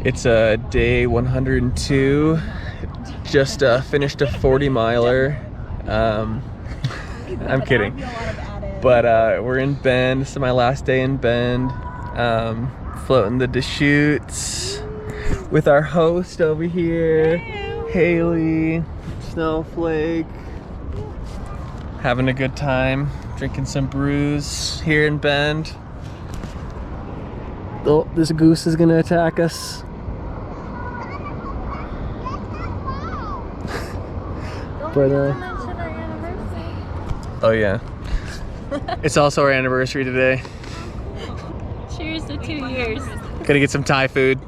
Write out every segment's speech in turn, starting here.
It's day 102. Just finished a 40 miler. I'm kidding. But we're in Bend. This is my last day in Bend. Floating the Deschutes with our host over here, Haley, Snowflake. Having a good time, drinking some brews here in Bend. Oh, this goose is gonna attack us. But oh yeah, it's also our anniversary today. Cheers to 2 years. Gonna get some Thai food.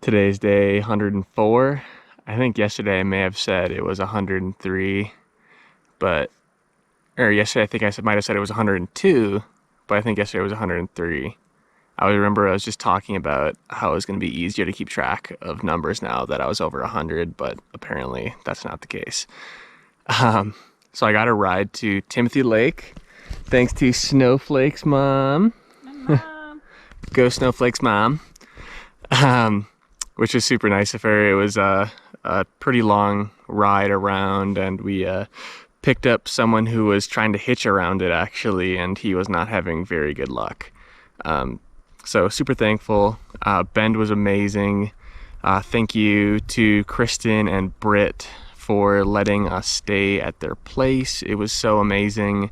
Today's day 104. I think yesterday I may have said it was 103, or yesterday I think I might have said it was 102, but I think yesterday was 103. I remember I was just talking about how it was going to be easier to keep track of numbers now that I was over 100, but apparently that's not the case. So I got a ride to Timothy Lake, thanks to Snowflake's mom. Mom. Go Snowflake's mom. Which was super nice of her. It was a pretty long ride around, and we picked up someone who was trying to hitch around it actually, and he was not having very good luck. So super thankful. Bend was amazing. Thank you to Kristen and Britt for letting us stay at their place. It was so amazing.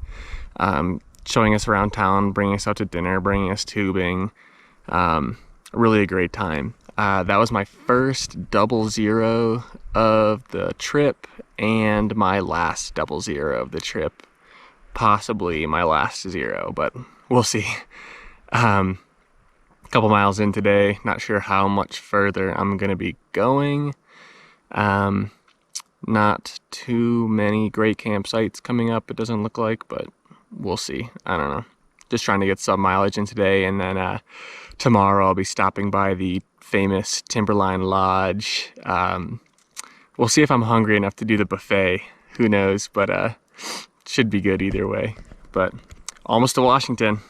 Showing us around town, bringing us out to dinner, bringing us tubing. Really a great time. That was my first 00 of the trip and my last 00 of the trip. Possibly my last 0, but we'll see. Couple miles in today, not sure how much further I'm gonna be going. Not too many great campsites coming up, it doesn't look like, but we'll see. I don't know. Just trying to get some mileage in today, and then tomorrow I'll be stopping by the famous Timberline Lodge. We'll see if I'm hungry enough to do the buffet. Who knows, but should be good either way. But almost to Washington.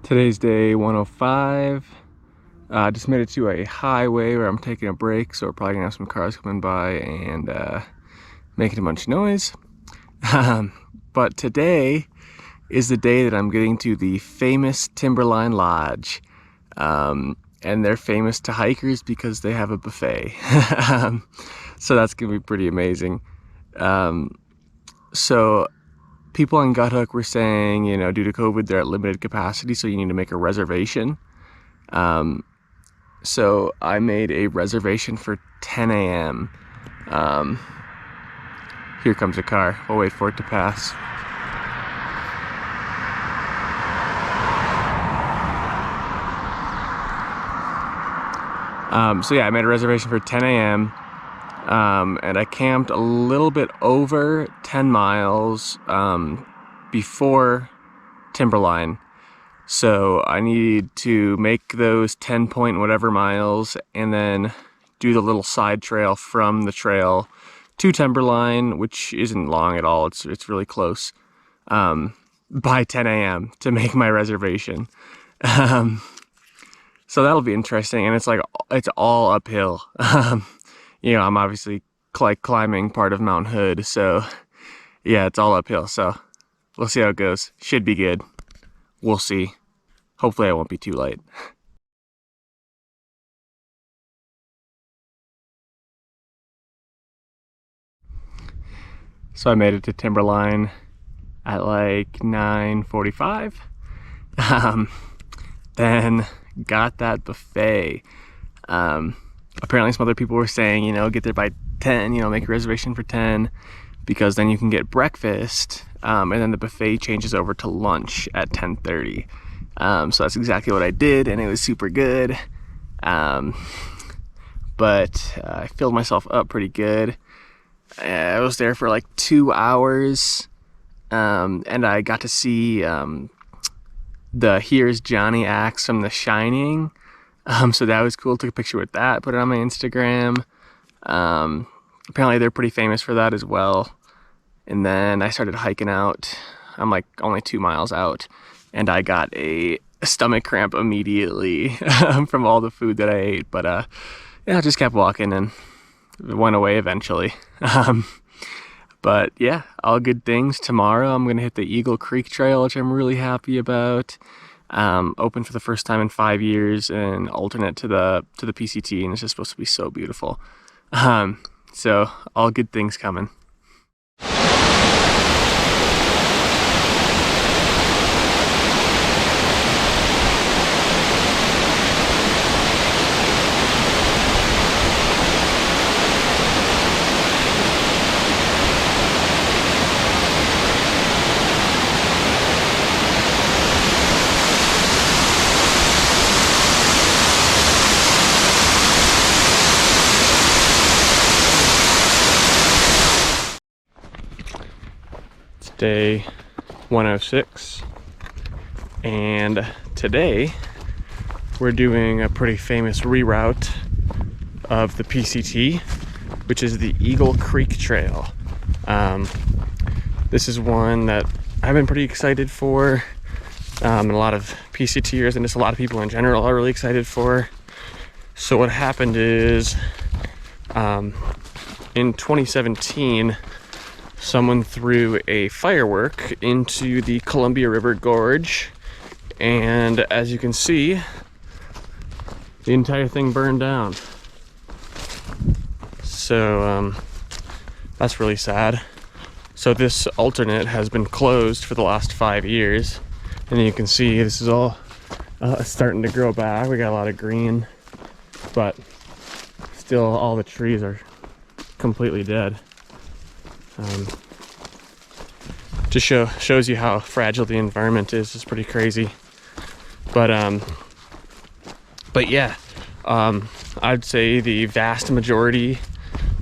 Today's day 105. Just made it to a highway where I'm taking a break, so we're probably gonna have some cars coming by and making a bunch of noise. But today is the day that I'm getting to the famous Timberline Lodge. And they're famous to hikers because they have a buffet. So that's gonna be pretty amazing. So people on Guthook were saying, you know, due to COVID, they're at limited capacity, so you need to make a reservation. So I made a reservation for 10 a.m. Here comes a car. We'll wait for it to pass. So yeah, I made a reservation for 10 a.m. And I camped a little bit over 10 miles before Timberline. So I need to make those 10 point whatever miles and then do the little side trail from the trail to Timberline, which isn't long at all. It's really close, by 10 a.m. to make my reservation. So that'll be interesting, and it's all uphill. You know, I'm obviously climbing part of Mount Hood, so yeah, it's all uphill. So we'll see how it goes. Should be good. We'll see. Hopefully I won't be too late. So I made it to Timberline at like 9:45. Then got that buffet. Apparently some other people were saying, you know, get there by 10, you know, make a reservation for 10, because then you can get breakfast, and then the buffet changes over to lunch at 10:30. So that's exactly what I did, and it was super good. But I filled myself up pretty good. I was there for like 2 hours, and I got to see the Here's Johnny axe from The Shining. So that was cool. Took a picture with that, put it on my Instagram. Apparently they're pretty famous for that as well. And then I started hiking out I'm like only 2 miles out, and I got a stomach cramp immediately from all the food that I ate. But yeah, I just kept walking and it went away eventually. But yeah, all good things. Tomorrow I'm gonna hit the Eagle Creek Trail, which I'm really happy about. Open for the first time in 5 years, and alternate to the PCT, and it's just supposed to be so beautiful. So all good things coming. Day 106, and today we're doing a pretty famous reroute of the PCT, which is the Eagle Creek Trail. This is one that I've been pretty excited for, and a lot of PCTers and just a lot of people in general are really excited for. So what happened is, in 2017, someone threw a firework into the Columbia River Gorge, and as you can see, the entire thing burned down. So that's really sad. So this alternate has been closed for the last 5 years, and you can see this is all starting to grow back. We got a lot of green, but still all the trees are completely dead. Just shows you how fragile the environment is. It's pretty crazy. But yeah, I'd say the vast majority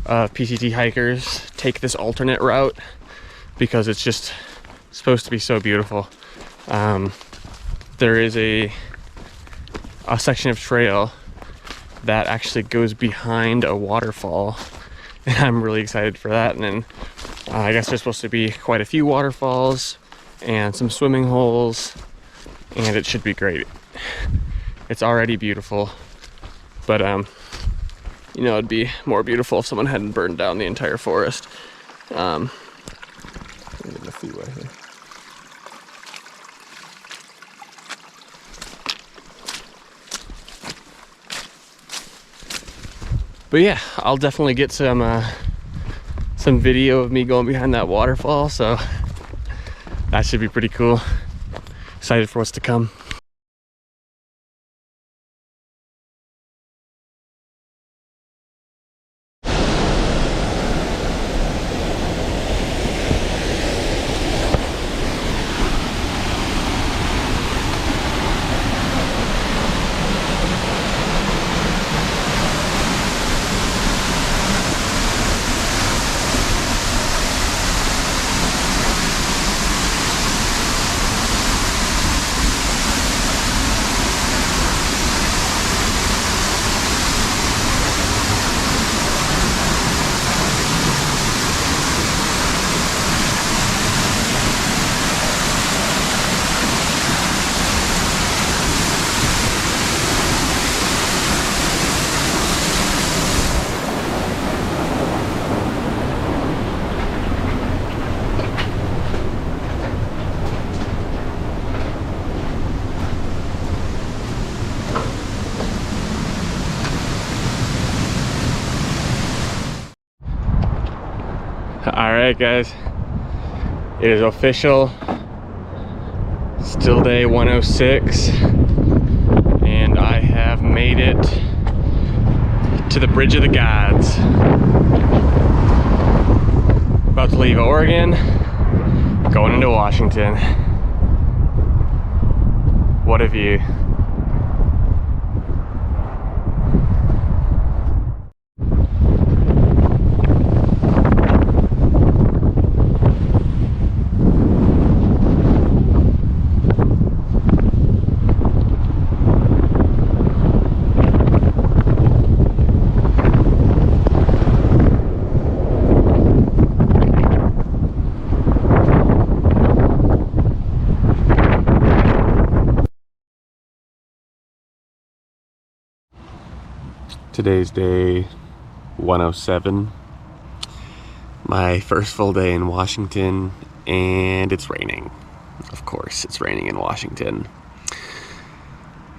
of PCT hikers take this alternate route because it's just supposed to be so beautiful. There is a section of trail that actually goes behind a waterfall, and I'm really excited for that. And then I guess there's supposed to be quite a few waterfalls and some swimming holes, and it should be great. It's already beautiful, but you know, it'd be more beautiful if someone hadn't burned down the entire forest. Let me get a freeway here. But yeah, I'll definitely get some video of me going behind that waterfall, so that should be pretty cool. Excited for what's to come. Alright guys, it is official. Still day 106, and I have made it to the Bridge of the Gods. About to leave Oregon, going into Washington. What a view. Today's day 107. My first full day in Washington, and it's raining. Of course, it's raining in Washington.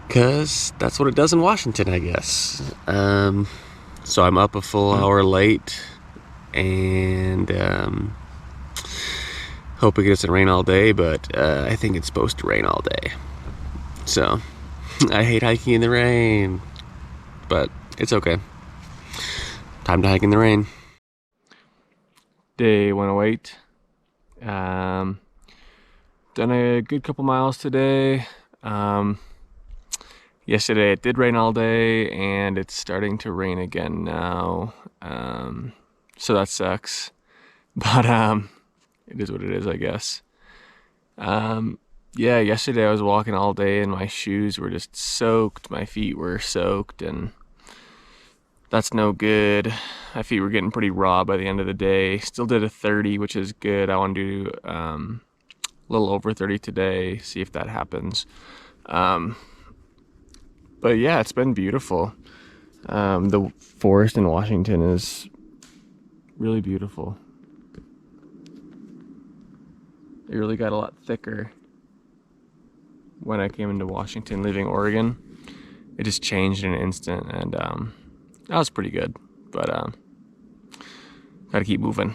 Because that's what it does in Washington, I guess. So I'm up a full hour late, and hope it doesn't rain all day, but I think it's supposed to rain all day. So, I hate hiking in the rain, but it's okay. Time to hike in the rain. Day 108. Done a good couple miles today. Yesterday it did rain all day, and it's starting to rain again now. So that sucks. But it is what it is, I guess. Yeah, yesterday I was walking all day and my shoes were just soaked. My feet were soaked, and that's no good. My feet were getting pretty raw by the end of the day. Still did a 30, which is good. I want to do a little over 30 today, see if that happens. But yeah, it's been beautiful. The forest in Washington is really beautiful. It really got a lot thicker when I came into Washington, leaving Oregon. It just changed in an instant, and that was pretty good. But gotta keep moving.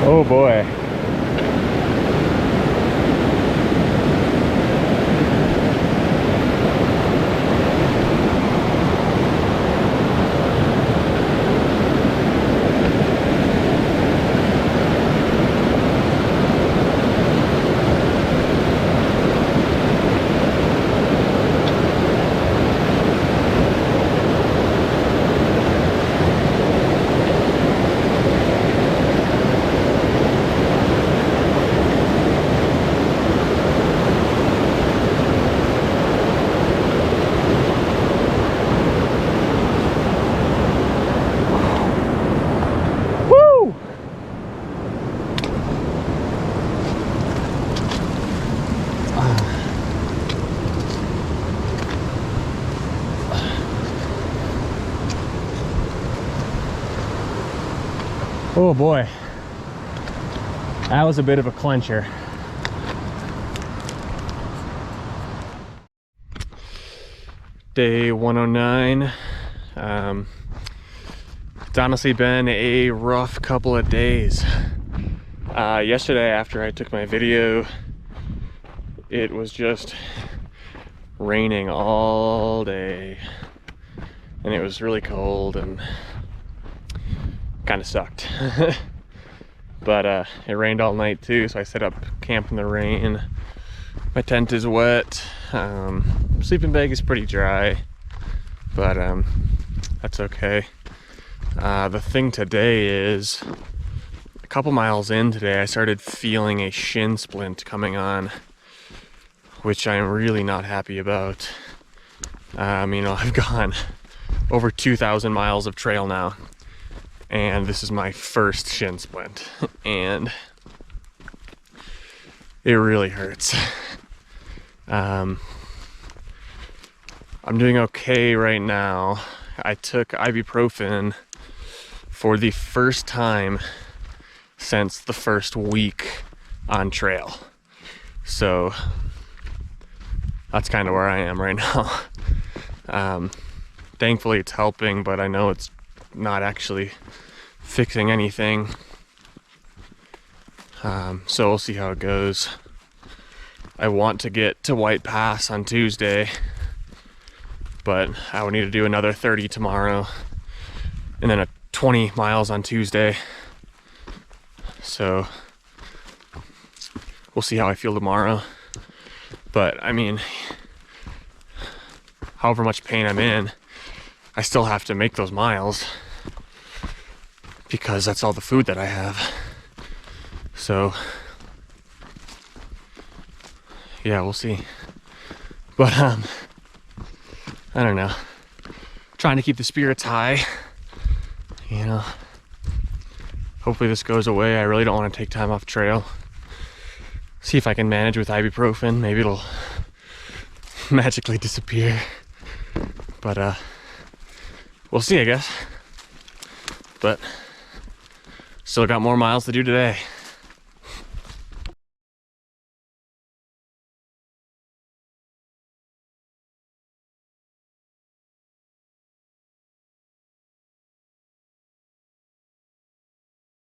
Oh boy. Oh boy, that was a bit of a clincher. Day 109. It's honestly been a rough couple of days. Yesterday after I took my video, it was just raining all day, and it was really cold and kind of sucked. But it rained all night too, so I set up camp in the rain. My tent is wet. Sleeping bag is pretty dry, but that's okay. The thing today is, a couple miles in today, I started feeling a shin splint coming on, which I'm really not happy about. I've gone over 2,000 miles of trail now, and this is my first shin splint, and it really hurts. I'm doing okay right now. I took ibuprofen for the first time since the first week on trail. So that's kind of where I am right now. Thankfully it's helping, but I know it's not actually fixing anything. So we'll see how it goes. I want to get to White Pass on Tuesday, but I would need to do another 30 tomorrow and then a 20 miles on Tuesday. So we'll see how I feel tomorrow. But I mean, however much pain I'm in, I still have to make those miles because that's all the food that I have. So yeah, we'll see. But I don't know. Trying to keep the spirits high, you know. Hopefully this goes away. I really don't want to take time off trail. See if I can manage with ibuprofen. Maybe it'll magically disappear. But we'll see, I guess. But still got more miles to do today.